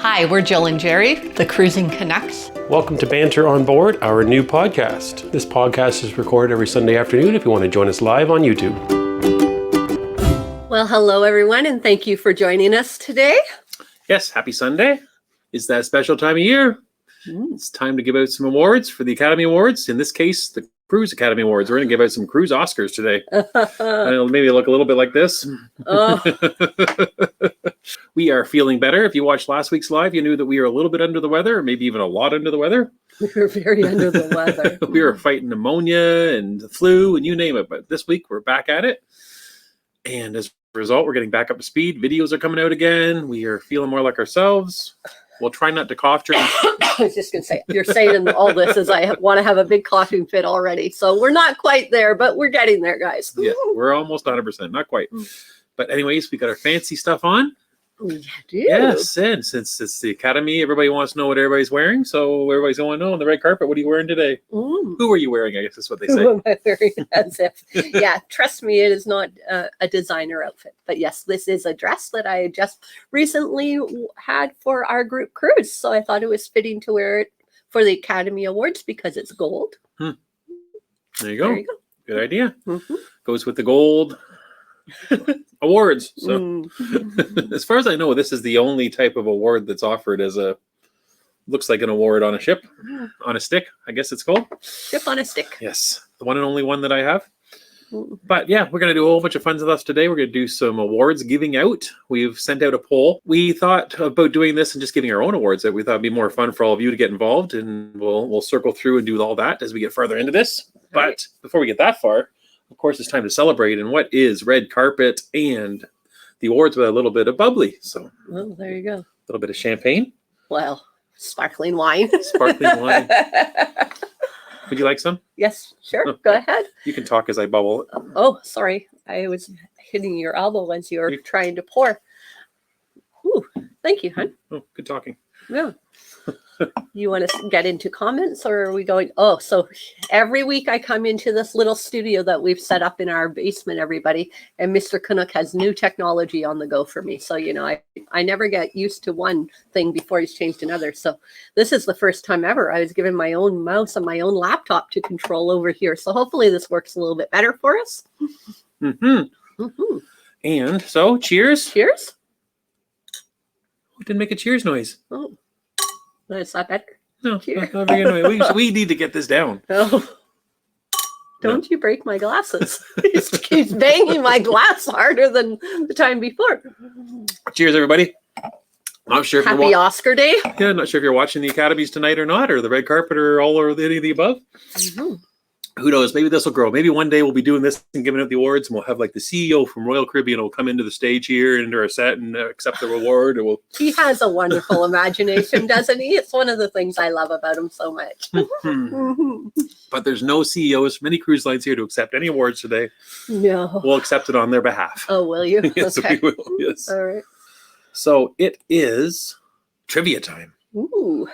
Hi, we're Jill and Jerry, the Cruising Canucks. Welcome to Banter on Board, our new podcast. This podcast is recorded every Sunday afternoon if you want to join us live on YouTube. Well, hello, everyone, and thank you for joining us today. Yes, happy Sunday. It's that special time of year. It's time to give out some awards for the Academy Awards. In this case, the Cruise Academy Awards. We're going to give out some Cruise Oscars today. It'll maybe look a little bit like this. Oh. We are feeling better. If you watched last week's live, you knew that we were a little bit under the weather, or maybe even a lot under the weather. We were very under the weather. We were fighting pneumonia and the flu and you name it. But this week, we're back at it. And as a result, we're getting back up to speed. Videos are coming out again. We are feeling more like ourselves. We'll try not to cough during. I was just going to say, you're saying all this as I want to have a big coughing fit already. So we're not quite there, but we're getting there, guys. Yeah, we're almost 100%. Not quite. But anyways, we got our fancy stuff on. We do. Yes, and since it's the Academy, everybody wants to know what everybody's wearing. So everybody's going, on the red carpet, what are you wearing today? Who are you wearing? I guess is what they say. Who am I wearing? As if, yeah, trust me, it is not a designer outfit. But yes, this is a dress that I just recently had for our group cruise. So I thought it was fitting to wear it for the Academy Awards because it's gold. There you go. There you go. Good idea. Goes with the gold awards. So as far as I know, this is the only type of award that's offered as looks like an award on a ship, on a stick, I guess it's called. Ship on a stick. Yes, the one and only one that I have. But yeah, we're going to do a whole bunch of fun stuff today. We're going to do some awards giving out. We've sent out a poll. We thought about doing this and just giving our own awards that we thought would be more fun for all of you to get involved. And we'll circle through and do all that as we get further into this. But before we get that far, of course, it's time to celebrate. And what is red carpet and the awards with a little bit of bubbly? So, Well, there you go. a little bit of champagne. Well, sparkling wine. Sparkling wine. Would you like some? Yes, sure. Okay. Go ahead. You can talk as I bubble. Oh, sorry. I was hitting your elbow as you were trying to pour. Ooh, thank you, hon. Oh, good talking. Yeah. You want to get into comments or are we going? Oh, so every week I come into this little studio that we've set up in our basement, everybody, and Mr. Canuck has new technology on the go for me. So, I never get used to one thing before he's changed another. So this is the first time ever I was given my own mouse and my own laptop to control over here. So hopefully this works a little bit better for us. And so, cheers. Cheers. We didn't make a cheers noise. Oh, is that better? No, Cheers. not very good. We need to get this down. No. Don't you break my glasses. He keeps banging my glass harder than the time before. Cheers, everybody. Not sure if Happy Oscar Day. Yeah, not sure if you're watching the Academies tonight or not, or the red carpet, or all or any of the above. Who knows? Maybe this will grow. Maybe one day we'll be doing this and giving out the awards, and we'll have like the CEO from Royal Caribbean will come into the stage here into our set and accept the reward. Or He has a wonderful imagination, doesn't he? It's one of the things I love about him so much. But there's no CEOs from any cruise lines here to accept any awards today. No. We'll accept it on their behalf. Oh, will you? Yes, Okay. we will. Yes. All right. So it is trivia time. Ooh.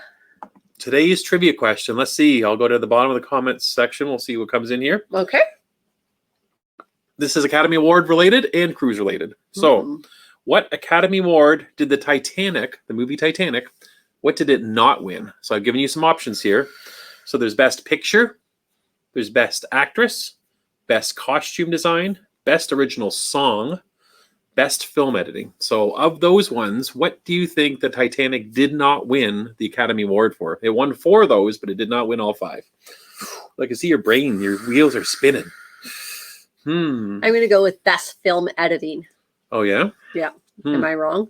Today's trivia question. Let's see. I'll go to the bottom of the comments section. We'll see what comes in here. Okay. This is Academy Award related and cruise related. So, what Academy Award did the Titanic, the movie Titanic, what did it not win? So I've given you some options here. So there's Best Picture, there's Best Actress, Best Costume Design, Best Original Song, Best Film Editing. So of those ones, what do you think the Titanic did not win the Academy Award for? It won 4 of those, but it did not win all 5. I can see your brain, your wheels are spinning. I'm going to go with Best Film Editing. Oh, yeah? Yeah. Am I wrong?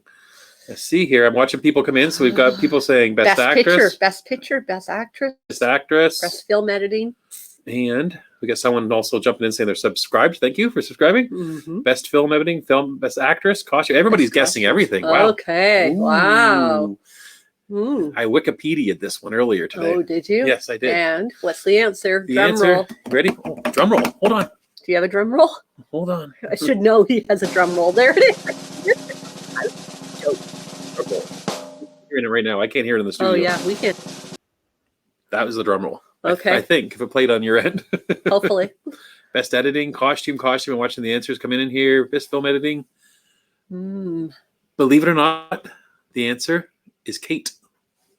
Let's see here. I'm watching people come in. So we've got people saying Best Actress. Best Picture, Best Actress. Best Actress. Best Film Editing. And we got someone also jumping in saying they're subscribed. Thank you for subscribing. Best Film Editing, Best Actress, Costume. Everybody's guessing everything. Wow. Okay. Ooh. Wow. I Wikipedia'd this one earlier today. Oh, did you? Yes, I did. And what's the answer? The Drum answer. roll. Ready? Oh, drum roll. Hold on. Do you have a drum roll? Hold on. I should know he has a drum roll. There it is. Hearing it right now. I can't hear it in the studio. Oh, yeah. We can. That was the drum roll. Okay. I think if it played on your end. Hopefully. Best editing, costume. I'm watching the answers come in here. Best film editing. Believe it or not, the answer is Kate.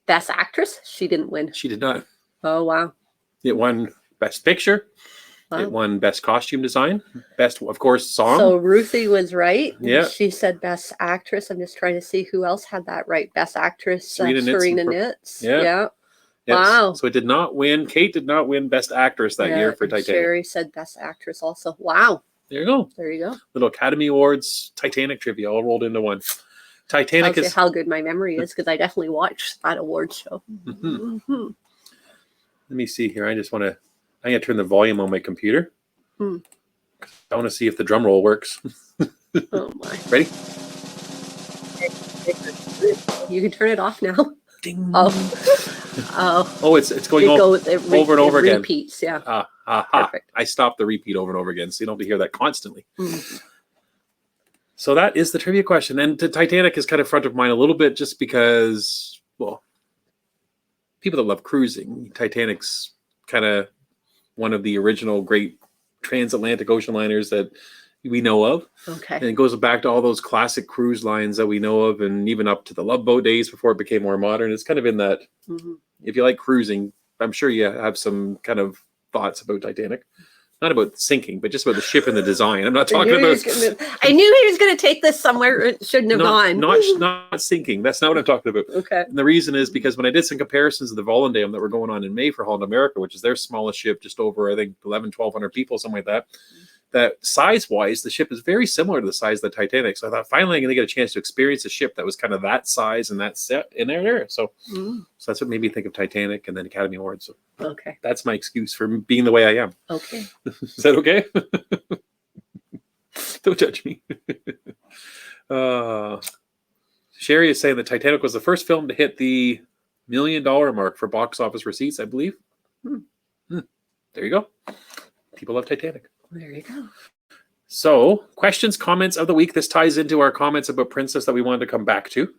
Best actress? She didn't win. She did not. Oh, wow. It won Best Picture. Wow. It won Best Costume Design. Best, of course, Song. So Ruthie was right. Yeah. She said best actress. I'm just trying to see who else had that right. Best actress, Serena Nitz. Yeah. Yes. Wow. So it did not win. Kate did not win Best Actress that year for and Titanic. Sherry said best actress also. Wow. There you go. There you go. Little Academy Awards, Titanic trivia all rolled into one. Titanic Tells you is how good my memory is, because I definitely watched that award show. Mhm. Mhm. Let me see here. I'm gonna turn the volume on my computer. Hmm. I want to see if the drum roll works. Oh my. Ready? You can turn it off now. Ding. Oh. Oh. Oh, it's going over and over again. Repeats, yeah. Perfect. I stopped the repeat over and over again, so you don't have to hear that constantly. Mm. So that is the trivia question. And Titanic is kind of front of mind a little bit just because, well, people that love cruising, Titanic's kind of one of the original great transatlantic ocean liners that we know of. Okay. And it goes back to all those classic cruise lines that we know of, and even up to the Love Boat days before it became more modern. It's kind of in that, if you like cruising, I'm sure you have some kind of thoughts about Titanic. Not about sinking, but just about the ship and the design. I'm not talking about... I knew he was going to take this somewhere it shouldn't have gone. Not sinking. That's not what I'm talking about. Okay. And the reason is because when I did some comparisons of the Volendam that were going on in May for Holland America, which is their smallest ship, just over, I think, 1,100-1,200 people, something like that, that size-wise, the ship is very similar to the size of the Titanic. So I thought, finally, I'm going to get a chance to experience a ship that was kind of that size and that set in there. So that's what made me think of Titanic and then Academy Awards. So okay. that's my excuse for being the way I am. Okay. Is that okay? Don't judge me. Sherry is saying that Titanic was the first film to hit the $1 million mark for box office receipts, I believe. There you go. People love Titanic. There you go. So, questions, comments of the week. This ties into our comments about Princess that we wanted to come back to.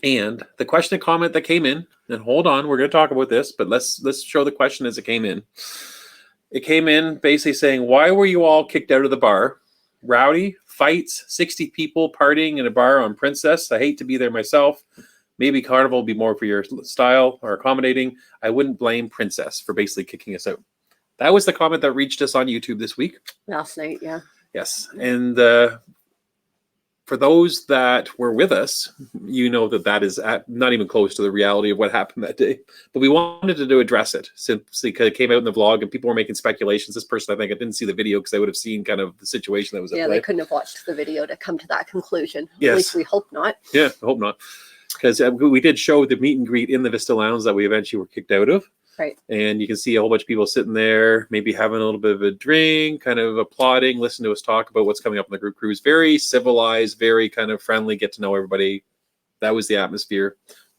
And the question and comment that came in, and hold on, we're going to talk about this, but let's show the question as it came in. It came in basically saying, why were you all kicked out of the bar? Rowdy, fights, 60 people partying in a bar on Princess. I hate to be there myself. Maybe Carnival will be more for your style or accommodating. I wouldn't blame Princess for basically kicking us out. That was the comment that reached us on YouTube this week. Last night, yeah. Yes. And for those that were with us, you know that is not even close to the reality of what happened that day. But we wanted to address it simply because it came out in the vlog and people were making speculations. This person, I think, I didn't see the video because they would have seen kind of the situation that was at play. They couldn't have watched the video to come to that conclusion. Yes. At least we hope not. Yeah, I hope not. Because we did show the meet and greet in the Vista Lounge that we eventually were kicked out of. Right. And you can see a whole bunch of people sitting there, maybe having a little bit of a drink, kind of applauding, listening to us talk about what's coming up on the group cruise. Very civilized, very kind of friendly, get to know everybody. That was the atmosphere.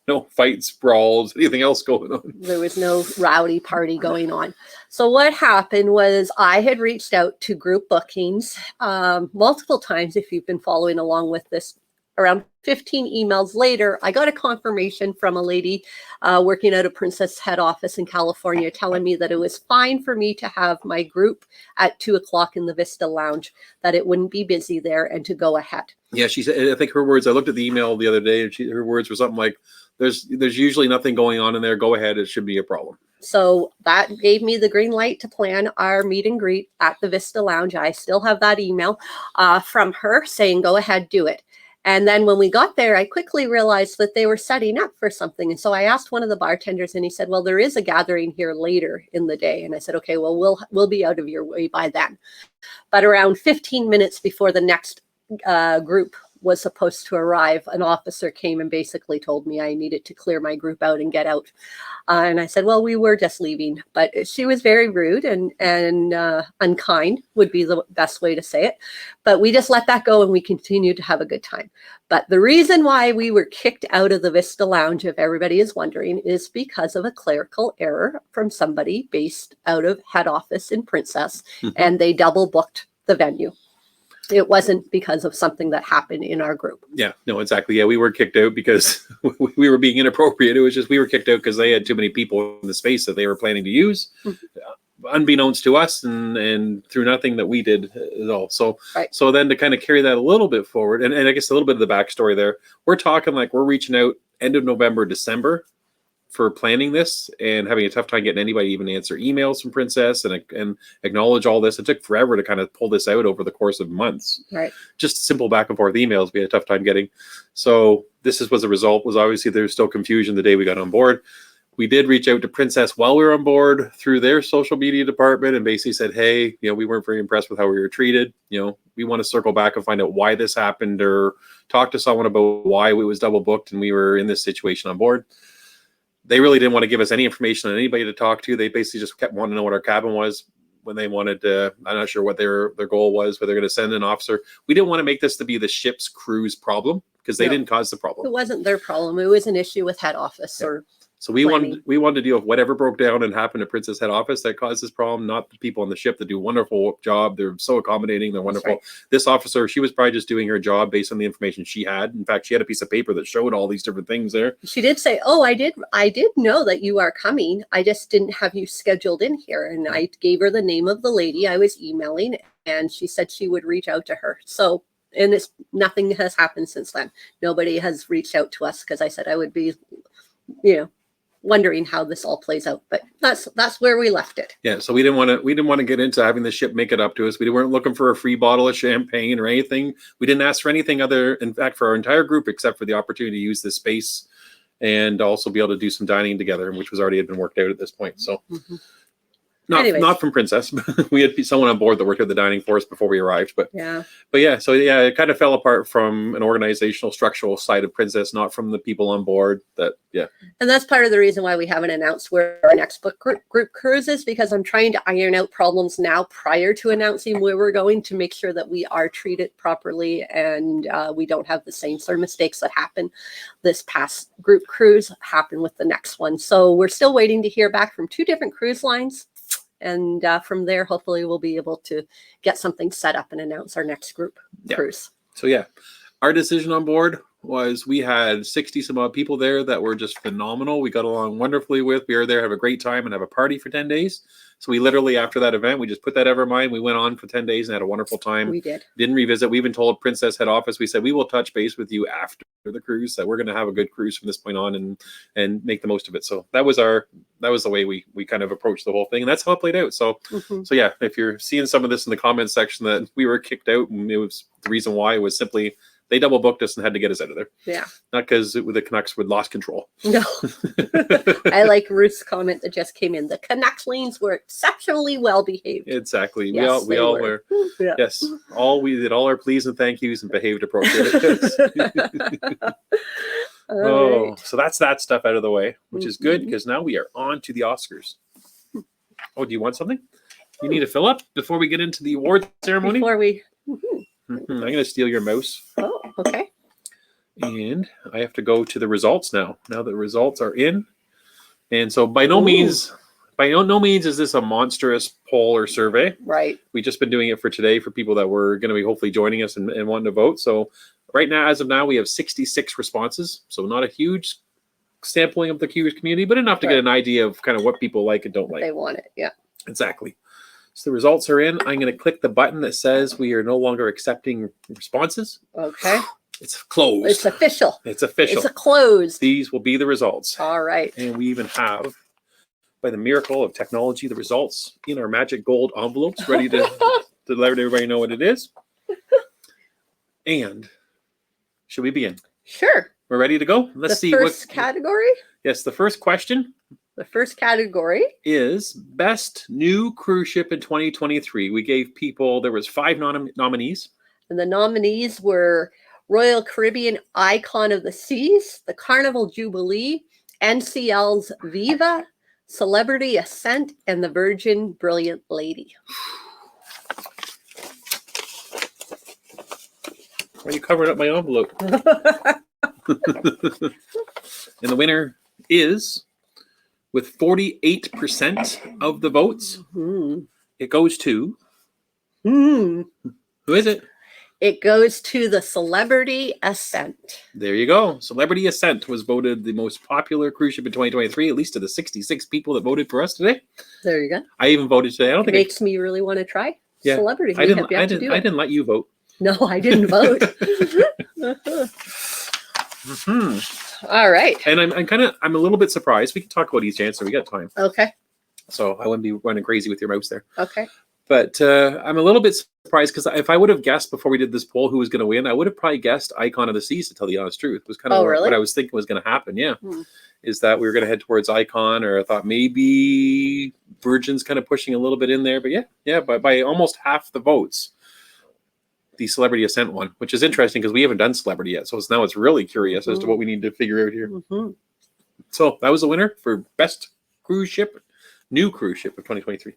No fights, brawls, anything else going on. There was no rowdy party going on. So what happened was I had reached out to group bookings multiple times. If you've been following along with this, around 15 emails later, I got a confirmation from a lady working out of Princess head office in California telling me that it was fine for me to have my group at 2:00 in the Vista Lounge, that it wouldn't be busy there and to go ahead. Yeah, she said, I think her words, I looked at the email the other day and her words were something like, there's usually nothing going on in there. Go ahead. It should be a problem. So that gave me the green light to plan our meet and greet at the Vista Lounge. I still have that email from her saying, go ahead, do it. And then when we got there, I quickly realized that they were setting up for something. And so I asked one of the bartenders and he said, well, there is a gathering here later in the day. And I said, okay, well, we'll be out of your way by then. But around 15 minutes before the next group was supposed to arrive, an officer came and basically told me I needed to clear my group out and get out. And I said, well, we were just leaving. But she was very rude and unkind would be the best way to say it. But we just let that go and we continued to have a good time. But the reason why we were kicked out of the Vista Lounge, if everybody is wondering, is because of a clerical error from somebody based out of head office in Princess. And they double booked the venue. It wasn't because of something that happened in our group. Yeah, no, exactly. Yeah, we were kicked out because we were being inappropriate. It was just we were kicked out because they had too many people in the space that they were planning to use. unbeknownst to us and through nothing that we did at all. So, Right. so then to kind of carry that a little bit forward, and I guess a little bit of the backstory there, we're talking like we're reaching out end of November, December for planning this and having a tough time getting anybody even to answer emails from Princess and acknowledge all this. It took forever to kind of pull this out over the course of months. Right. Just simple back and forth emails we had a tough time getting. So this was the result. Was obviously there's still confusion the day we got on board. We did reach out to Princess while we were on board through their social media department and basically said, hey, we weren't very impressed with how we were treated. We want to circle back and find out why this happened or talk to someone about why it was double booked and we were in this situation on board. They really didn't want to give us any information on anybody to talk to. They basically just kept wanting to know what our cabin was when they wanted to. I'm not sure what their goal was, whether they're going to send an officer. We didn't want to make this to be the ship's crew's problem because they didn't cause the problem. It wasn't their problem. It was an issue with head office or So we planning. wanted to deal with whatever broke down and happened at Princess head office that caused this problem, not the people on the ship that do a wonderful job. They're so accommodating. They're wonderful. right. This officer, she was probably just doing her job based on the information she had. In fact, she had a piece of paper that showed all these different things there. She did say, oh, I did know that you are coming. I just didn't have you scheduled in here. And I gave her the name of the lady I was emailing, and she said she would reach out to her. So, and nothing has happened since then. Nobody has reached out to us because I said I would be, wondering how this all plays out. But that's where we left it. Yeah, so we didn't want to get into having the ship make it up to us. We weren't looking for a free bottle of champagne or anything. We didn't ask for anything other, in fact, for our entire group, except for the opportunity to use this space and also be able to do some dining together, which was already had been worked out at this point. So not from Princess. We had someone on board that worked at the dining for us before we arrived. But yeah, it kind of fell apart from an organizational, structural side of Princess, not from the people on board. And that's part of the reason why we haven't announced where our next book group cruise is, because I'm trying to iron out problems now prior to announcing where we're going to make sure that we are treated properly and we don't have the same sort of mistakes that happened this past group cruise happen with the next one. So we're still waiting to hear back from 2 different cruise lines. And from there, hopefully we'll be able to get something set up and announce our next group cruise. So our decision on board was we had 60 some odd people there that were just phenomenal. We got along wonderfully with. We were there, have a great time, and have a party for 10 days. So we literally, after that event, we just put that out of our mind. We went on for 10 days and had a wonderful time. We did. Didn't revisit. We even told Princess head office, we said, we will touch base with you after the cruise, that we're going to have a good cruise from this point on and make the most of it. So that was the way we kind of approached the whole thing. And that's how it played out. So, if you're seeing some of this in the comments section that we were kicked out, and it was the reason why it was simply they double booked us and had to get us out of there. Yeah. Not because the Canucks would lost control. No. I like Ruth's comment that just came in. The Canucks lanes were exceptionally well behaved. Exactly. Yes, we all were. Yeah. Yes. We did all our pleas and thank yous and behaved appropriately. Right. So that's that stuff out of the way, which is good because now we are on to the Oscars. Oh, do you want something? You need to fill up before we get into the award ceremony? Before we... I'm going to steal your mouse. Oh, okay. And I have to go to the results now. Now the results are in. And so by no means is this a monstrous poll or survey. Right. We've just been doing it for today for people that were going to be hopefully joining us and wanting to vote. So right now, as of now, we have 66 responses. So not a huge sampling of the community, but enough to get an idea of kind of what people like and don't like. They want it, yeah. Exactly. So the results are in. I'm going to click the button that says we are no longer accepting responses. Okay. It's closed. It's official. It's official. It's a closed. These will be the results. All right. And we even have, by the miracle of technology, the results in our magic gold envelopes ready to let everybody know what it is. And should we begin? Sure. We're ready to go? Let's see. First category? Yes, the first question. The first category is Best New Cruise Ship in 2023. We gave people, there was 5 nominees. And the nominees were Royal Caribbean Icon of the Seas, the Carnival Jubilee, NCL's Viva, Celebrity Ascent, and the Virgin Brilliant Lady. Why are you covering up my envelope? And the winner is, with 48% of the votes, it goes to... Who is it? It goes to the Celebrity Ascent. There you go. Celebrity Ascent was voted the most popular cruise ship in 2023, at least to the 66 people that voted for us today. There you go. I even voted today. I don't think Makes me really want to try Yeah. Celebrity. I didn't let you vote. No, I didn't vote. All right. And I'm a little bit surprised. We can talk about each answer. We got time. Okay. So I wouldn't be running crazy with your mouse there. Okay. But I'm a little bit surprised because if I would have guessed before we did this poll who was going to win, I would have probably guessed Icon of the Seas, to tell the honest truth. It was kind of what I was thinking was going to happen. Yeah. Is that we were going to head towards Icon, or I thought maybe Virgin's kind of pushing a little bit in there. But yeah, by almost half the votes, the Celebrity Ascent won, which is interesting because we haven't done Celebrity yet. So now it's really curious as to what we need to figure out here. So that was the winner for best cruise ship, new cruise ship of 2023.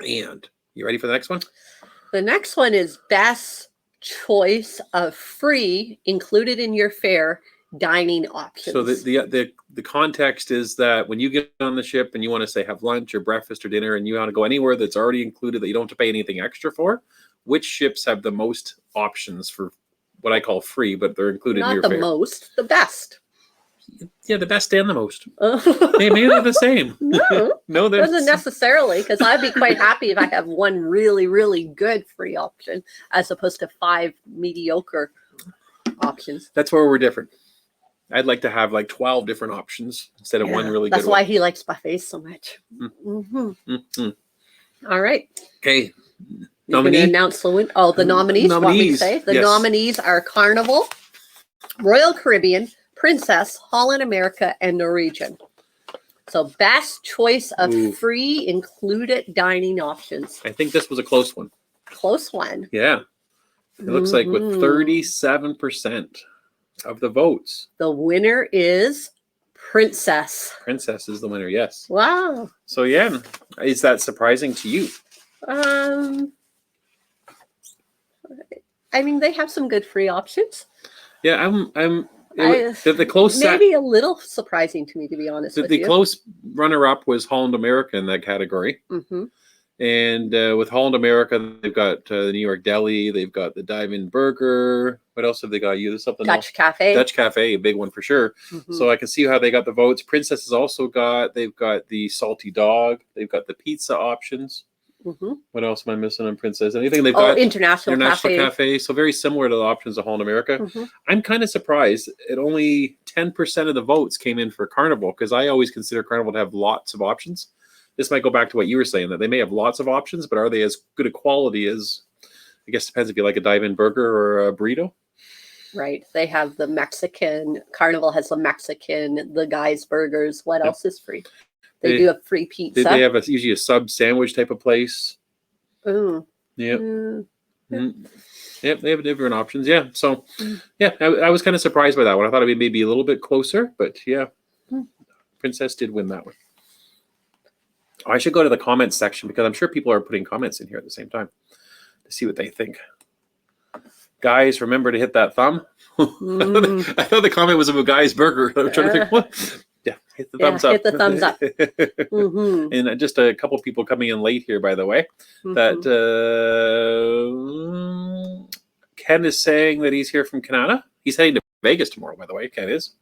And you ready for the next one? The next one is best choice of free included in your fare dining options. So the context is that when you get on the ship and you want to say have lunch or breakfast or dinner and you want to go anywhere that's already included that you don't have to pay anything extra for, which ships have the most options for what I call free, but they're included in your fare? Not the most, the best. Yeah, the best and the most. Maybe they're the same. No, doesn't necessarily, because I'd be quite happy if I have one really, really good free option as opposed to 5 mediocre options. That's where we're different. I'd like to have like 12 different options instead of one really good one. That's why he likes buffets so much. All right. Okay. You're going to announce the win. Oh, the nominees. Want me to say? The nominees are Carnival, Royal Caribbean, Princess, Holland America, and Norwegian. So best choice of free included dining options. I think this was a close one. Close one. Yeah. It looks like with 37% of the votes. The winner is Princess. Princess is the winner, yes. Wow. So yeah, is that surprising to you? I mean, they have some good free options. Yeah, the close maybe a little surprising to me, to be honest with you. The close runner-up was Holland America in that category. And with Holland America, they've got the New York Deli, they've got the Dive-In Burger. What else have they got? You something Dutch Cafe. Dutch Cafe, a big one for sure. So I can see how they got the votes. Princess has also they've got the Salty Dog, they've got the pizza options. What else am I missing on Princess? Anything they've got? International Cafe. So very similar to the options of Holland America. I'm kind of surprised at only 10% of the votes came in for Carnival, because I always consider Carnival to have lots of options. This might go back to what you were saying, that they may have lots of options, but are they as good a quality as, I guess depends if you like a dive-in burger or a burrito. Right. They have the Mexican, Carnival has the Mexican, the Guy's Burgers. What else is free? They do a free pizza. They have usually a sub sandwich type of place. Ooh. Yep. Yep, they have different options. Yeah. So, yeah, I was kind of surprised by that one. I thought it'd be maybe a little bit closer, but yeah, Princess did win that one. Oh, I should go to the comments section because I'm sure people are putting comments in here at the same time to see what they think. Guys, remember to hit that thumb. I thought the comment was about Guy's Burger. I was trying to think, what? Yeah, hit the thumbs up. Hit the thumbs up. And just a couple people coming in late here, by the way. That Ken is saying that he's here from Canada. He's heading to Vegas tomorrow, by the way. Ken is.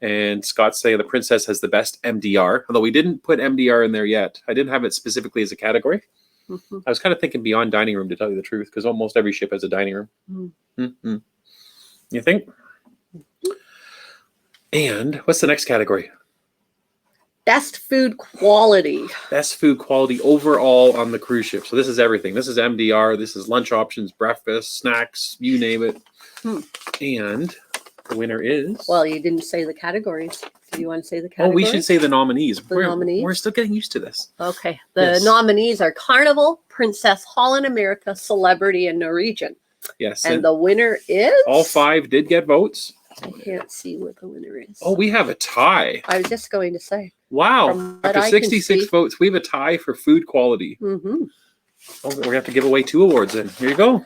And Scott's saying the Princess has the best MDR, although we didn't put MDR in there yet. I didn't have it specifically as a category. I was kind of thinking beyond dining room, to tell you the truth, because almost every ship has a dining room. You think? And what's the next category? Best food quality. Best food quality overall on the cruise ship. So this is everything. This is MDR. This is lunch options, breakfast, snacks, you name it. And the winner is... Well, you didn't say the categories. Do you want to say the categories? Oh, we should say the nominees. Nominees? We're still getting used to this. Okay. The nominees are Carnival, Princess, Holland America, Celebrity, and Norwegian. Yes. And the winner is... All 5 did get votes. I can't see what the winner is. Oh, we have a tie. I was just going to say. Wow. After 66 votes, we have a tie for food quality. Oh, we're going to have to give away 2 awards then. Here you go.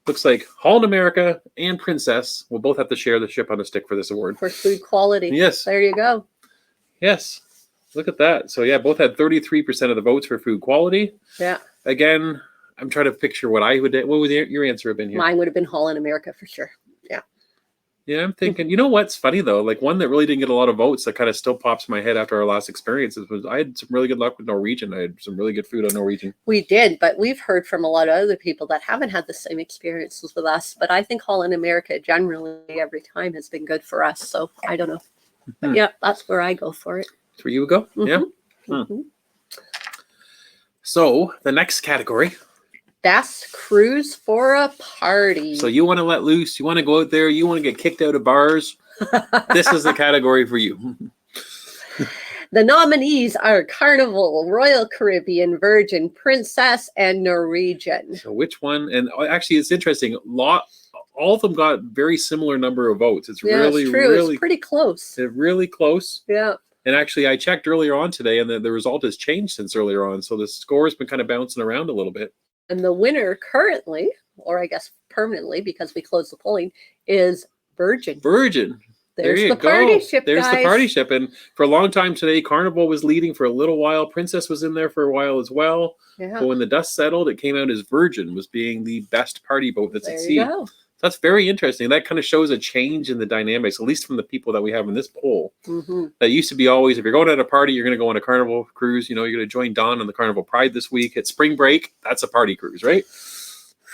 Looks like Holland America and Princess will both have to share the ship on a stick for this award. For food quality. Yes. There you go. Yes. Look at that. So, yeah, both had 33% of the votes for food quality. Yeah. Again, I'm trying to picture what I would. What would your answer have been here? Mine would have been Holland America for sure. Yeah. Yeah, I'm thinking. You know what's funny though? Like one that really didn't get a lot of votes that kind of still pops in my head after our last experiences was I had some really good luck with Norwegian. I had some really good food on Norwegian. We did, but we've heard from a lot of other people that haven't had the same experiences with us. But I think Holland America generally every time has been good for us. So I don't know. But yeah, that's where I go for it. That's where you would go? Yeah. So the next category. Best cruise for a party. So you want to let loose, you want to go out there, you want to get kicked out of bars. This is the category for you. The nominees are Carnival, Royal Caribbean, Virgin, Princess, and Norwegian. So which one? And actually, it's interesting. All of them got very similar number of votes. It's really, it's true. really it's pretty close. They're really close. Yeah. And actually, I checked earlier on today, and the result has changed since earlier on. So the score has been kind of bouncing around a little bit. And the winner currently, or I guess permanently because we closed the polling, is Virgin. Virgin. There's there you the go. party ship, There's guys. the party ship. And for a long time today, Carnival was leading for a little while. Princess was in there for a while as well. Yeah. But when the dust settled, it came out as Virgin was being the best party boat that's at There sea. you go. That's very interesting. That kind of shows a change in the dynamics, at least from the people that we have in this poll. Mm-hmm. That used to be always, if you're going at a party, you're going to go on a Carnival cruise. You know, you're going to join Dawn on the Carnival Pride this week. At spring break, that's a party cruise, right?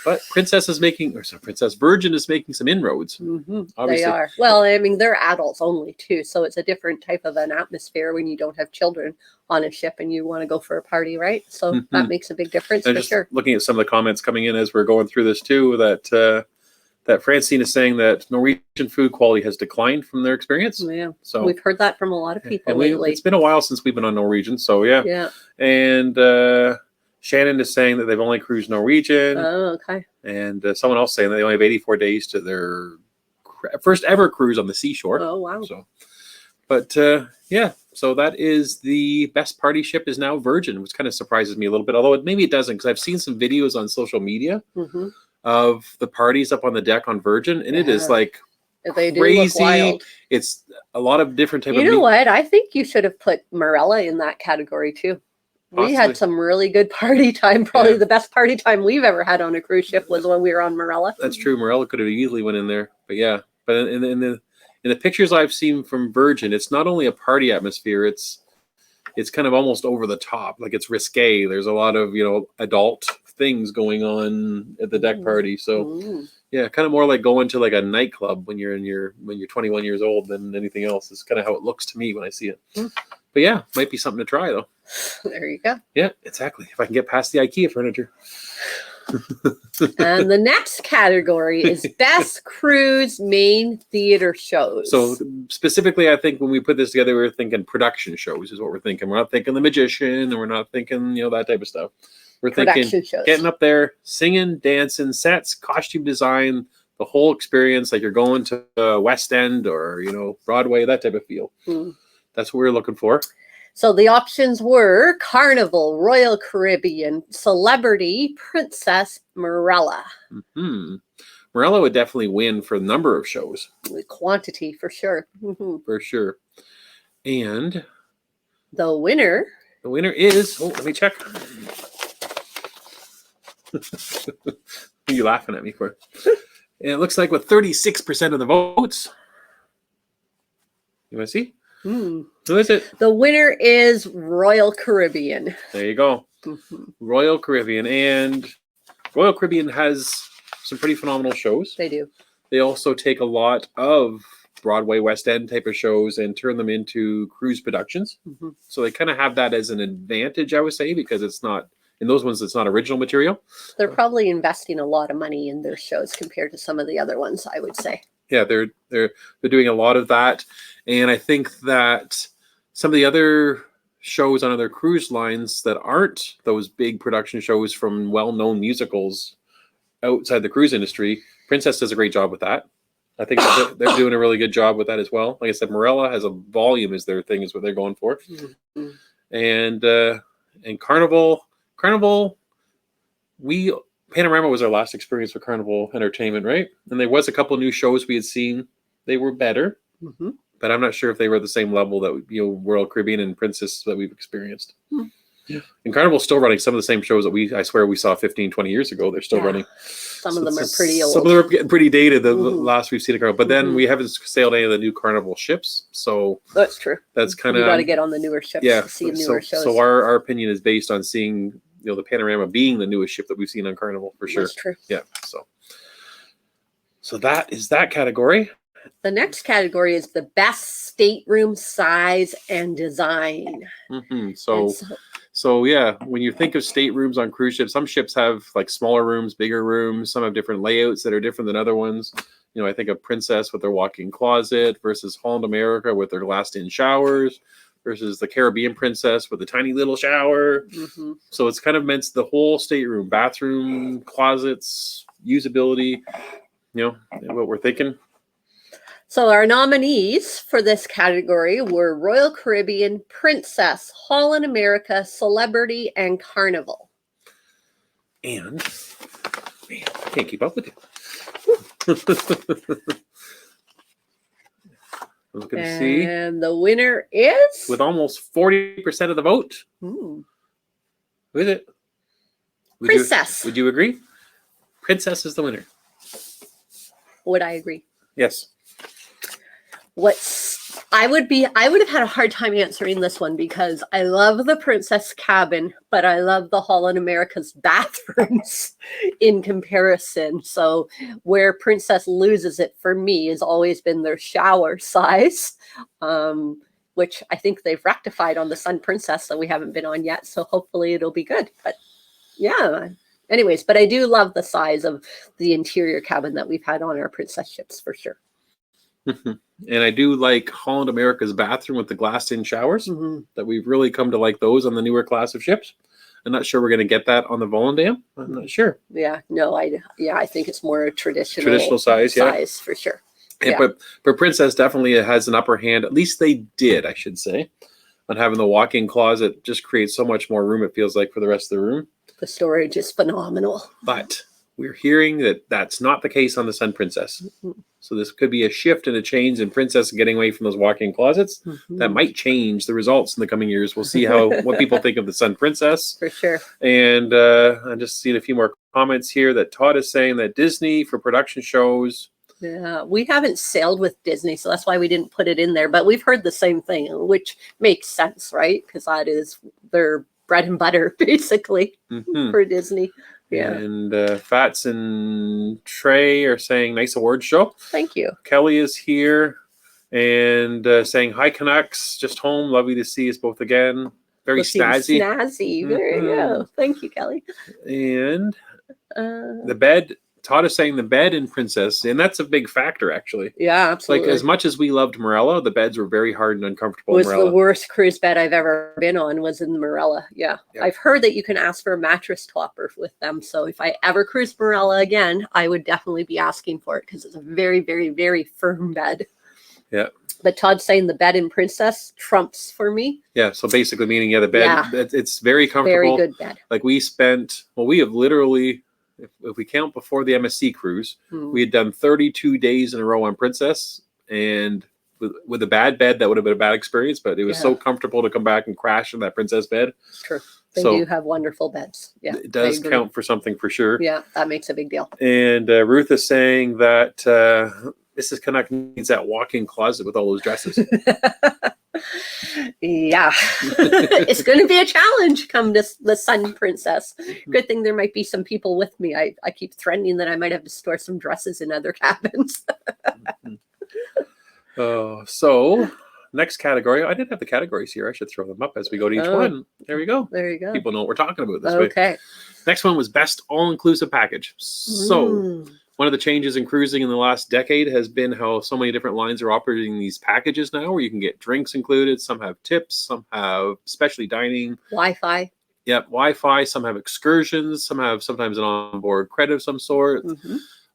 But Virgin is making some inroads. Mm-hmm. Obviously. They are. Well, I mean, they're adults only too, so it's a different type of an atmosphere when you don't have children on a ship and you want to go for a party, right? So that makes a big difference And for just sure. looking at some of the comments coming in as we're going through this too, that Francine is saying that Norwegian food quality has declined from their experience. Yeah. So We've heard that from a lot of people and lately. it's been a while since we've been on Norwegian, so yeah. Yeah. And Shannon is saying that they've only cruised Norwegian. Oh, okay. And someone else saying that they only have 84 days to their first ever cruise on the seashore. Oh, wow. So, but yeah, so that is the best party ship is now Virgin, which kind of surprises me a little bit. Although maybe it doesn't, because I've seen some videos on social media Mm-hmm. of the parties up on the deck on Virgin, and it is like They do crazy. look wild. It's a lot of different type of. You know what? I think you should have put Morella in that category too. We had Possibly. some really good party time. Probably Yeah. the best party time we've ever had on a cruise ship was when we were on Morella. That's true. Morella could have easily went in there, but yeah. But in the pictures I've seen from Virgin, it's not only a party atmosphere. It's kind of almost over the top. Like it's risque. There's a lot of adult things going on at the deck party. So yeah, kind of more like going to like a nightclub when you're 21 years old than anything else. Is kind of how it looks to me when I see it. But yeah, might be something to try though. There you go. Yeah, exactly. If I can get past the IKEA furniture. And the next category is best cruise main theater shows. So specifically, I think when we put this together, we were thinking production shows is what we're thinking. We're not thinking The Magician, and we're not thinking that type of stuff. We're Production thinking shows. getting up there, singing, dancing, sets, costume design, the whole experience, like you're going to West End or Broadway, that type of feel. That's what we're looking for. So the options were Carnival, Royal Caribbean, Celebrity, Princess, Morella. Morella would definitely win for a number of shows. Quantity for sure. For sure. And The winner is, let me check. What are you laughing at me for? And it looks like with 36% of the votes. You want to see? Who is it? The winner is Royal Caribbean. There you go. Royal Caribbean. And Royal Caribbean has some pretty phenomenal shows. They do. They also take a lot of Broadway, West End type of shows and turn them into cruise productions. So they kind of have that as an advantage, I would say, because it's not, in those ones, it's not original material. They're probably investing a lot of money in their shows compared to some of the other ones, I would say. Yeah, they're doing a lot of that. And I think that some of the other shows on other cruise lines that aren't those big production shows from well-known musicals outside the cruise industry, Princess does a great job with that. I think they're doing a really good job with that as well. Like I said, Morella has a volume as their thing, is what they're going for. And Carnival, Panorama was our last experience with Carnival Entertainment, right? And there was a couple new shows we had seen. They were better, but I'm not sure if they were the same level that Royal Caribbean and Princess that we've experienced. And Carnival's still running some of the same shows that I swear we saw 15, 20 years ago. They're still running. Some of them are pretty old. Some of them are getting pretty dated, the last we've seen at Carnival. But then Mhm. we haven't sailed any of the new Carnival ships. So That's true. that's kind You got to of, get on the newer ships yeah. to see newer shows. So our opinion is based on seeing, the Panorama being the newest ship that we've seen on Carnival for sure. That's true. Yeah. So that is that category. The next category is the best stateroom size and design. So yeah, when you think of staterooms on cruise ships, some ships have like smaller rooms, bigger rooms. Some have different layouts that are different than other ones. I think of Princess with their walk-in closet versus Holland America with their glassed-in showers versus the Caribbean Princess with a tiny little shower. So it's kind of meant the whole stateroom, bathroom, closets, usability. What we're thinking. So our nominees for this category were Royal Caribbean, Princess, Holland America, Celebrity, and Carnival. And man, I can't keep up with you. Looking to see. And the winner is with almost 40% of the vote. Ooh. Who is it? Princess. Would you agree? Princess is the winner. Would I agree? Yes. I would have had a hard time answering this one because I love the Princess cabin, but I love the Holland America's bathrooms in comparison. So where Princess loses it for me has always been their shower size, which I think they've rectified on the Sun Princess that we haven't been on yet. So hopefully it'll be good. But yeah, anyways, but I do love the size of the interior cabin that we've had on our Princess ships for sure. And I do like Holland America's bathroom with the glassed-in showers. That we've really come to like those on the newer class of ships. I'm not sure we're going to get that on the Volendam. I'm not sure. Yeah, no, I think it's more a traditional size, for sure. Yeah. But Princess definitely has an upper hand. At least they did, I should say, on having the walk-in closet. Just creates so much more room. It feels like for the rest of the room. The storage is phenomenal. But we're hearing that that's not the case on the Sun Princess. So this could be a shift and a change in Princess getting away from those walk-in closets. That might change the results in the coming years. We'll see what people think of the Sun Princess. For sure. And I just seen a few more comments here that Todd is saying that Disney for production shows. Yeah, we haven't sailed with Disney, so that's why we didn't put it in there. But we've heard the same thing, which makes sense, right? Because that is their bread and butter, basically, for Disney. Yeah. And Fats and Trey are saying nice award show. Thank you. Kelly is here and saying hi Canucks, just home. Lovely to see us both again. Very snazzy. Snazzy. There you go. Thank you, Kelly. And the bed. Todd is saying the bed in Princess, and that's a big factor actually. Yeah, absolutely. Like as much as we loved Morella, the beds were very hard and uncomfortable. It was the worst cruise bed I've ever been on was in the Morella. Yeah. I've heard that you can ask for a mattress topper with them. So if I ever cruise Morella again, I would definitely be asking for it because it's a very, very, very firm bed. Yeah. But Todd's saying the bed in Princess trumps for me. Yeah. So basically meaning, the bed, it's very comfortable. Very good bed. Like we have literally, if we count before the MSC cruise, we had done 32 days in a row on Princess, and with a bad bed, that would have been a bad experience, but it was so comfortable to come back and crash in that Princess bed. It's true. They do have wonderful beds. Yeah. It does count for something for sure. Yeah, that makes a big deal. And Ruth is saying that Mrs. Canuck needs that walk-in closet with all those dresses. Yeah. It's going to be a challenge come this the Sun Princess. Good thing there might be some people with me. I keep threatening that I might have to store some dresses in other cabins. So next category. I didn't have the categories here. I should throw them up as we go to each one. There we go. There you go. People know what we're talking about this way. Okay. Next one was best all-inclusive package. So one of the changes in cruising in the last decade has been how so many different lines are operating these packages now, where you can get drinks included. Some have tips, some have specialty dining, Wi-Fi. Yep, Wi-Fi. Some have excursions. Some have sometimes an onboard credit of some sort.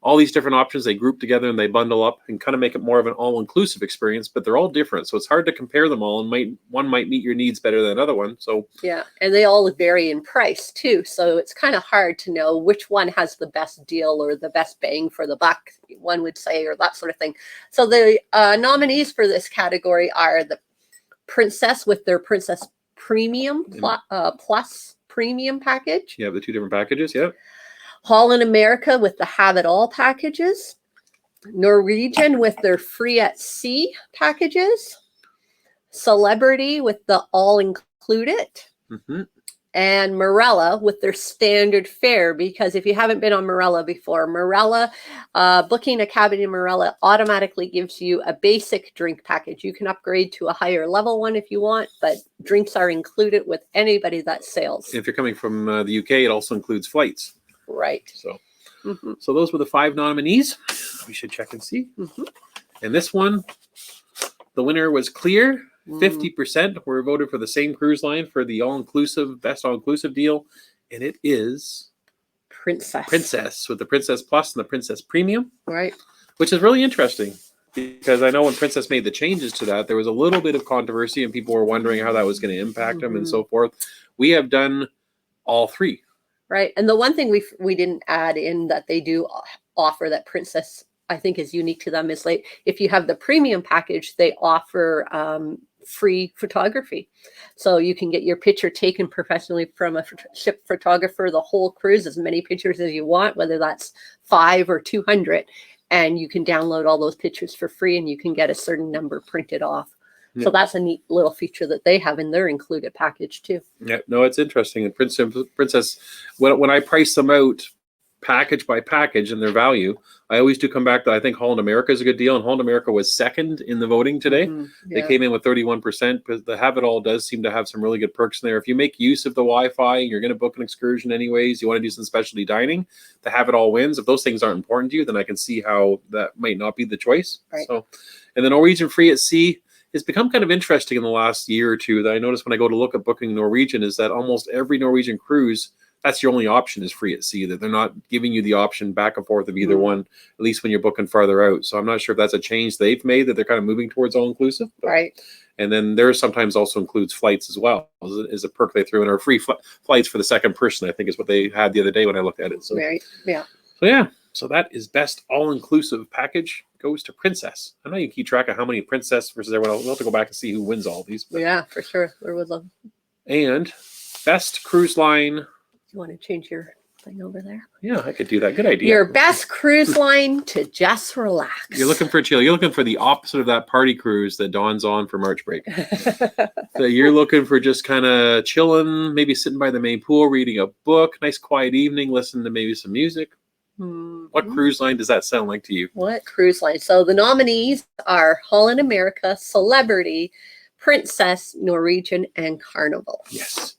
All these different options they group together and they bundle up and kind of make it more of an all-inclusive experience. But they're all different, so it's hard to compare them all. And one might meet your needs better than another one. So yeah, and they all vary in price too. So it's kind of hard to know which one has the best deal or the best bang for the buck, one would say, or that sort of thing. So the nominees for this category are the Princess with their Princess Premium Plus Premium package. You have the two different packages. Yeah. Holland America with the Have It All packages. Norwegian with their Free at Sea packages. Celebrity with the All Included. Mm-hmm. And Morella with their standard fare, because if you haven't been on Morella before, Morella, booking a cabin in Morella automatically gives you a basic drink package. You can upgrade to a higher level one if you want, but drinks are included with anybody that sails. If you're coming from the UK, it also includes flights. Right. So, so those were the 5 nominees. We should check and see. And this one, the winner was clear. 50% were voted for the same cruise line for the all-inclusive, best all-inclusive deal. And it is Princess with the Princess Plus and the Princess Premium. Right. Which is really interesting because I know when Princess made the changes to that, there was a little bit of controversy and people were wondering how that was going to impact them and so forth. We have done all 3. Right. And the one thing we didn't add in that they do offer that Princess, I think, is unique to them is like if you have the premium package, they offer free photography. So you can get your picture taken professionally from a ship photographer, the whole cruise, as many pictures as you want, whether that's 5 or 200. And you can download all those pictures for free and you can get a certain number printed off. Yeah. So that's a neat little feature that they have in their included package too. Yeah, no, it's interesting. And Princess, when I price them out package by package and their value, I always do come back to, I think Holland America is a good deal, and Holland America was second in the voting today. They came in with 31%, but the Have It All does seem to have some really good perks in there. If you make use of the Wi-Fi, you're going to book an excursion anyways, you want to do some specialty dining, the Have It All wins. If those things aren't important to you, then I can see how that might not be the choice. Right. So, and the Norwegian Free at Sea has become kind of interesting in the last year or two that I noticed when I go to look at booking Norwegian is that almost every Norwegian cruise, that's your only option is Free at Sea, that they're not giving you the option back and forth of either one, at least when you're booking farther out. So I'm not sure if that's a change they've made, that they're kind of moving towards all-inclusive. Right. And then theirs sometimes also includes flights as well, is a perk they threw in, or free flights for the second person, I think is what they had the other day when I looked at it. So, right. Yeah. So yeah, so that is best all-inclusive package goes to Princess. I know you keep track of how many Princess versus everyone else. We'll have to go back and see who wins all these. But. Yeah, for sure. We would love. And best cruise line. You want to change your thing over there? Yeah, I could do that. Good idea. Your best cruise line to just relax. You're looking for chill. You're looking for the opposite of that party cruise that Dawn's on for March break. So you're looking for just kind of chilling, maybe sitting by the main pool, reading a book, nice quiet evening, listening to maybe some music. What cruise line does that sound like to you? What cruise line? So the nominees are Holland America, Celebrity, Princess, Norwegian, and Carnival. Yes.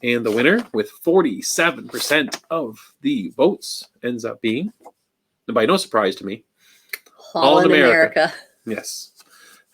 And the winner with 47% of the votes ends up being, by no surprise to me, Holland America. Yes.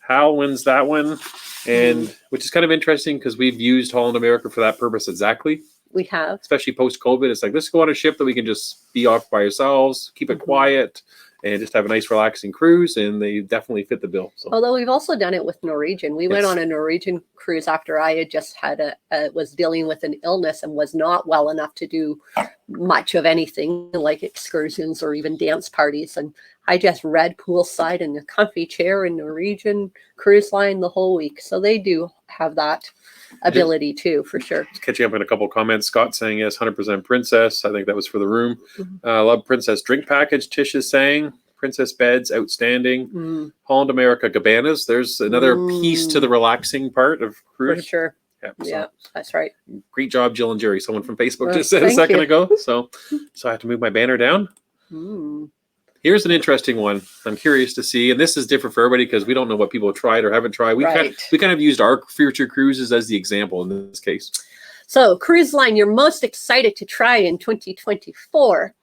Hal wins that one, and which is kind of interesting because we've used Holland America for that purpose exactly. We have. Especially post-COVID. It's like, let's go on a ship that we can just be off by ourselves, keep it quiet, and just have a nice relaxing cruise, and they definitely fit the bill. So. Although we've also done it with Norwegian. We went on a Norwegian cruise after I had just had was dealing with an illness and was not well enough to do much of anything like excursions or even dance parties. And I just read poolside in a comfy chair in Norwegian cruise line the whole week. So they do have that ability too, for sure. Catching up on a couple of comments. Scott saying yes, 100% Princess. I think that was for the room. Love Princess drink package. Tish is saying Princess beds, outstanding. Holland America cabanas. There's another piece to the relaxing part of cruise. For sure. Yeah, yeah, that's right. Great job, Jill and Jerry. Someone from Facebook just said a second ago. So I have to move my banner down. Here's an interesting one. I'm curious to see, and this is different for everybody because we don't know what people have tried or haven't tried. We kind of used our future cruises as the example in this case. So, cruise line you're most excited to try in 2024.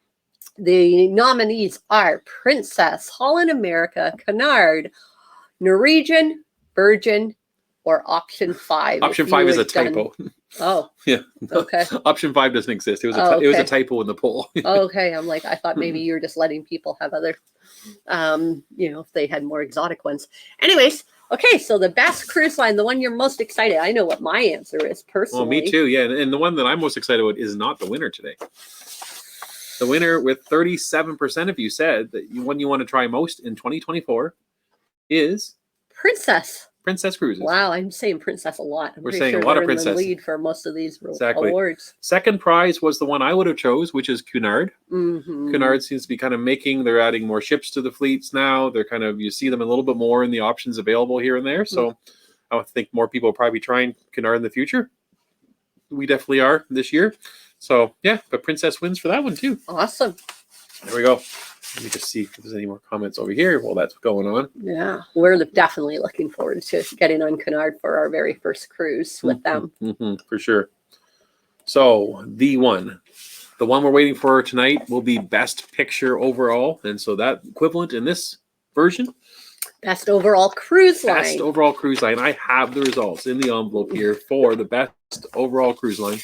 The nominees are Princess, Holland America, Cunard, Norwegian, Virgin, or Option 5. Option 5 is a typo. Oh. Yeah. Okay. Option 5 doesn't exist. It was it was a typo in the poll. Okay. I'm like, I thought maybe you're just letting people have other, if they had more exotic ones. Anyways, okay. So the best cruise line, the one you're most excited. I know what my answer is personally. Well, me too. Yeah. And the one that I'm most excited about is not the winner today. The winner with 37% of you said that one you want to try most in 2024 is Princess. Princess Cruises. Wow, I'm saying Princess a lot. I'm We're pretty saying sure a lot they're of in the Princess. lead for most of these Exactly. awards. Second prize was the one I would have chose, which is Cunard. Mm-hmm. Cunard seems to be kind of they're adding more ships to the fleets now. They're you see them a little bit more in the options available here and there. So I would think more people will probably be trying Cunard in the future. We definitely are this year. So yeah, but Princess wins for that one too. Awesome. There we go. Let me just see if there's any more comments over here while that's going on. Yeah, we're definitely looking forward to getting on Cunard for our very first cruise with them. For sure. So the one we're waiting for tonight will be Best Picture overall, and so that equivalent in this version. Best overall cruise line. Best overall cruise line. I have the results in the envelope here for the best overall cruise line.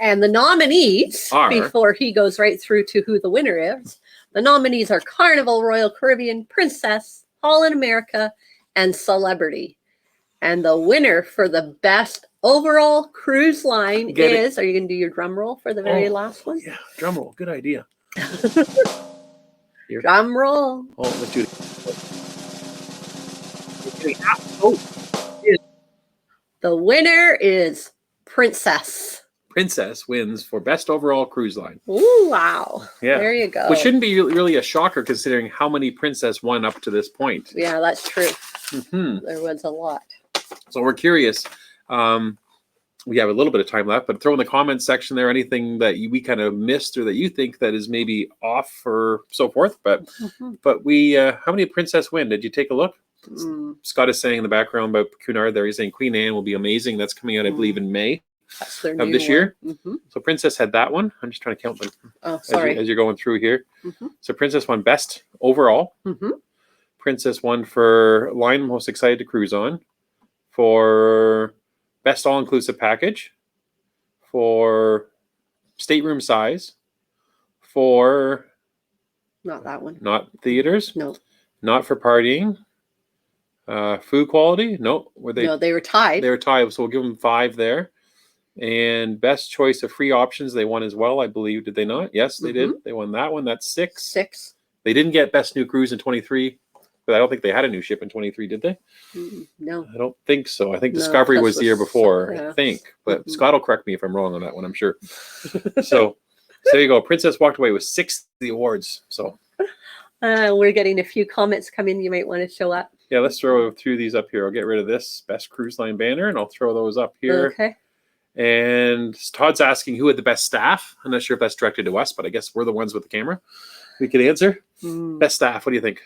And the nominees, before he goes right through to who the winner is, the nominees are Carnival, Royal Caribbean, Princess, Holland America, and Celebrity. And the winner for the best overall cruise line is, are you going to do your drum roll for the very last one? Yeah, drum roll. Good idea. Drum roll. Oh, let's do it. The winner is Princess. Princess wins for best overall cruise line. Ooh, wow. Yeah. There you go. Which shouldn't be really a shocker considering how many Princess won up to this point. Yeah, that's true. There was a lot. So we're curious. We have a little bit of time left, but throw in the comments section there anything that we kind of missed or that you think that is maybe off or so forth. But we, how many Princess win? Did you take a look? Scott is saying in the background about Cunard there. He's saying Queen Anne will be amazing. That's coming out, I believe, in May of this year. So Princess had that one. I'm just trying to count them. Oh, sorry. As you're going through here. So Princess won best overall. Princess won for line most excited to cruise on. For best all-inclusive package. For stateroom size. For not that one. Not theaters. No. Not for partying. Food quality. No. No, they were tied. They were tied. So we'll give them 5 there. And best choice of free options they won as well, I believe. Did they not? Yes, they did. They won that one. That's 6. 6. They didn't get best new cruise in 23, but I don't think they had a new ship in 23, did they? No. I don't think so. I think Discovery was the year before, I think. But Scott will correct me if I'm wrong on that one, I'm sure. So there you go. Princess walked away with 6 of the awards. So we're getting a few comments come in. You might want to show up. yeah, let's throw through these up here. I'll get rid of this best cruise line banner, and I'll throw those up here. Okay. And Todd's asking who had the best staff. I'm not sure if that's directed to us, but I guess we're the ones with the camera. We could answer. Best staff. What do you think?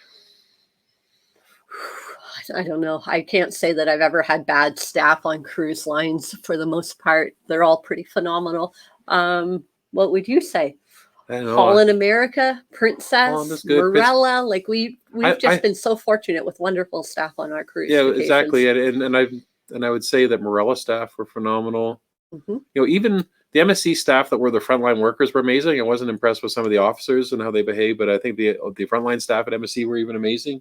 I don't know. I can't say that I've ever had bad staff on cruise lines for the most part. They're all pretty phenomenal. What would you say? Holland America, Princess, Morella. Like we've just been so fortunate with wonderful staff on our cruise. Yeah, vacations. exactly. And I would say that Morella staff were phenomenal. You know, even the MSC staff that were the frontline workers were amazing. I wasn't impressed with some of the officers and how they behaved, but I think the frontline staff at MSC were even amazing.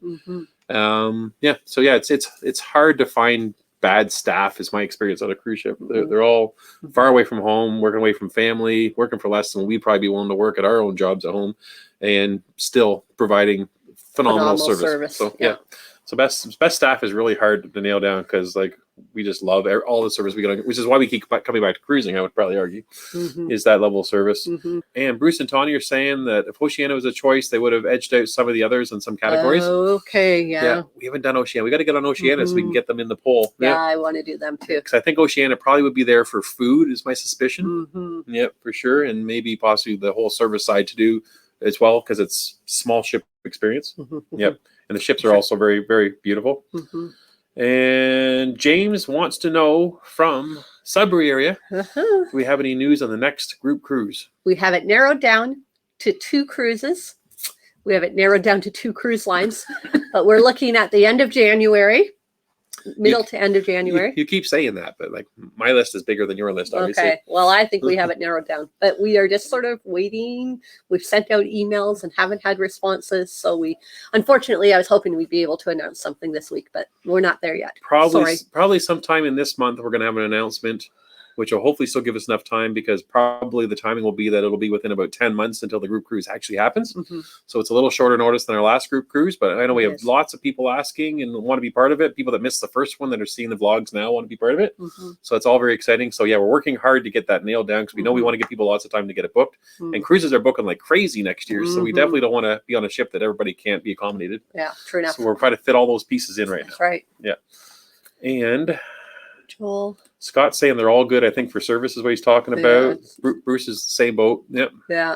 Yeah, so yeah, it's hard to find bad staff, is my experience on a cruise ship. They're all far away from home, working away from family, working for less than we'd probably be willing to work at our own jobs at home, and still providing phenomenal service. So yeah. So best staff is really hard to nail down because like we just love all the service we get on, which is why we keep coming back to cruising. I would probably argue is that level of service. And Bruce and Tony are saying that if Oceania was a choice, they would have edged out some of the others in some categories. Okay, yeah. We haven't done Oceania. We got to get on Oceania so we can get them in the poll. Yeah, I want to do them too. Because I think Oceania probably would be there for food, is my suspicion. Yep, for sure, and maybe possibly the whole service side to do as well because it's small ship experience. Yep. And the ships are also very, very beautiful. And James wants to know from Sudbury area, do we have any news on the next group cruise? We have it narrowed down to 2 cruises. We have it narrowed down to 2 cruise lines, but we're looking at the end of January, middle to end of January. You keep saying that, but like my list is bigger than your list, obviously. Okay. Well, I think we have it narrowed down, but we are just sort of waiting. We've sent out emails and haven't had responses. So unfortunately, I was hoping we'd be able to announce something this week, but we're not there yet. Probably sometime in this month, we're going to have an announcement which will hopefully still give us enough time, because probably the timing will be that it'll be within about 10 months until the group cruise actually happens. So it's a little shorter notice than our last group cruise, but I know we have lots of people asking and want to be part of it. People that missed the first one that are seeing the vlogs now want to be part of it. So it's all very exciting. So yeah, we're working hard to get that nailed down, because we know we want to give people lots of time to get it booked. And cruises are booking like crazy next year. So we definitely don't want to be on a ship that everybody can't be accommodated. Yeah, true enough. So we're trying to fit all those pieces in right now. That's right. Yeah. And Joel. Scott's saying they're all good, I think, for service is what he's talking about. Bruce is the same boat. Yep. Yeah.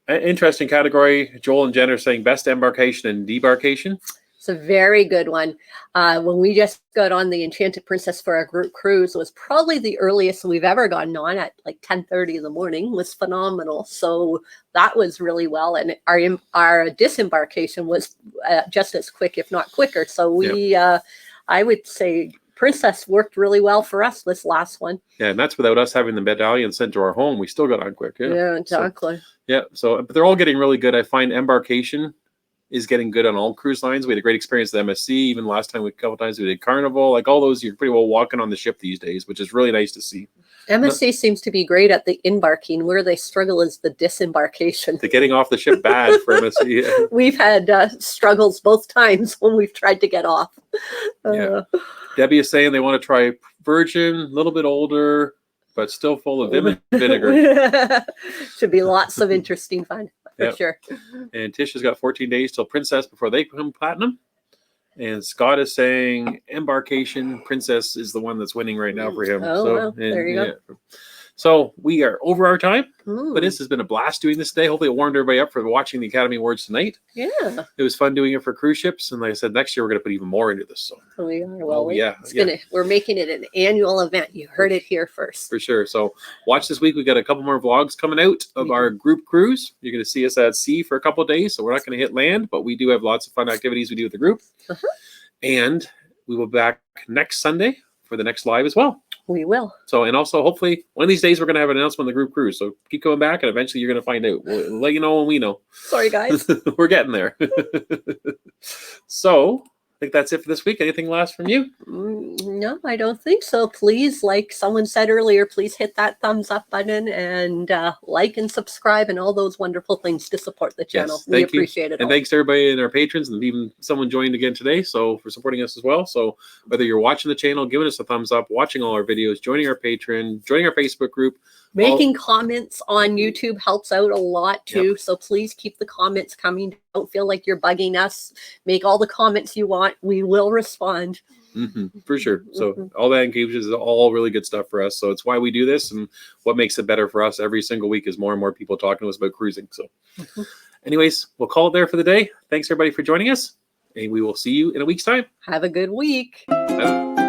Interesting category. Joel and Jen are saying best embarkation and debarkation. It's a very good one. When we just got on the Enchanted Princess for our group cruise, it was probably the earliest we've ever gotten on at like 10:30 in the morning. It was phenomenal. So that was really well. And our disembarkation was just as quick, if not quicker. So we, I would say Princess worked really well for us this last one. Yeah, and that's without us having the medallion sent to our home. We still got on quick. Yeah, exactly. So but they're all getting really good. I find embarkation is getting good on all cruise lines. We had a great experience with MSC. Even last time, a couple times we did Carnival. Like all those, you're pretty well walking on the ship these days, which is really nice to see. MSC seems to be great at the embarking. Where they struggle is the disembarkation. The getting off the ship bad for MSC. We've had struggles both times when we've tried to get off. Debbie is saying they want to try Virgin, a little bit older, but still full of vinegar. Should be lots of interesting fun. For sure. And Tish has got 14 days till Princess before they become platinum. And Scott is saying embarkation Princess is the one that's winning right now for him. There you go. So we are over our time, but this has been a blast doing this today. Hopefully it warmed everybody up for watching the Academy Awards tonight. Yeah. It was fun doing it for cruise ships. And like I said, next year we're going to put even more into this. So we are. Well, we're making it an annual event. You heard it here first. For sure. So watch this week. We got a couple more vlogs coming out of our group cruise. You're going to see us at sea for a couple of days. So we're not going to hit land, but we do have lots of fun activities we do with the group. And we will be back next Sunday for the next live as well. We will. So, and also hopefully one of these days we're going to have an announcement on the group cruise. So keep going back and eventually you're going to find out. We'll let you know when we know. Sorry, guys. We're getting there. So I think that's it for this week. Anything last from you? No, I don't think so. Please, like someone said earlier, please hit that thumbs up button and like and subscribe and all those wonderful things to support the channel. Yes, we appreciate it. And thanks to everybody and our patrons, and even someone joined again today. So for supporting us as well. So whether you're watching the channel, giving us a thumbs up, watching all our videos, joining our Patreon, joining our Facebook group. Making comments on YouTube helps out a lot too. So please keep the comments coming. Don't feel like you're bugging us. Make all the comments you want. We will respond. For sure. So all that engages is all really good stuff for us. So it's why we do this, and what makes it better for us every single week is more and more people talking to us about cruising. So anyways, we'll call it there for the day. Thanks everybody for joining us, and we will see you in a week's time. Have a good week. Bye.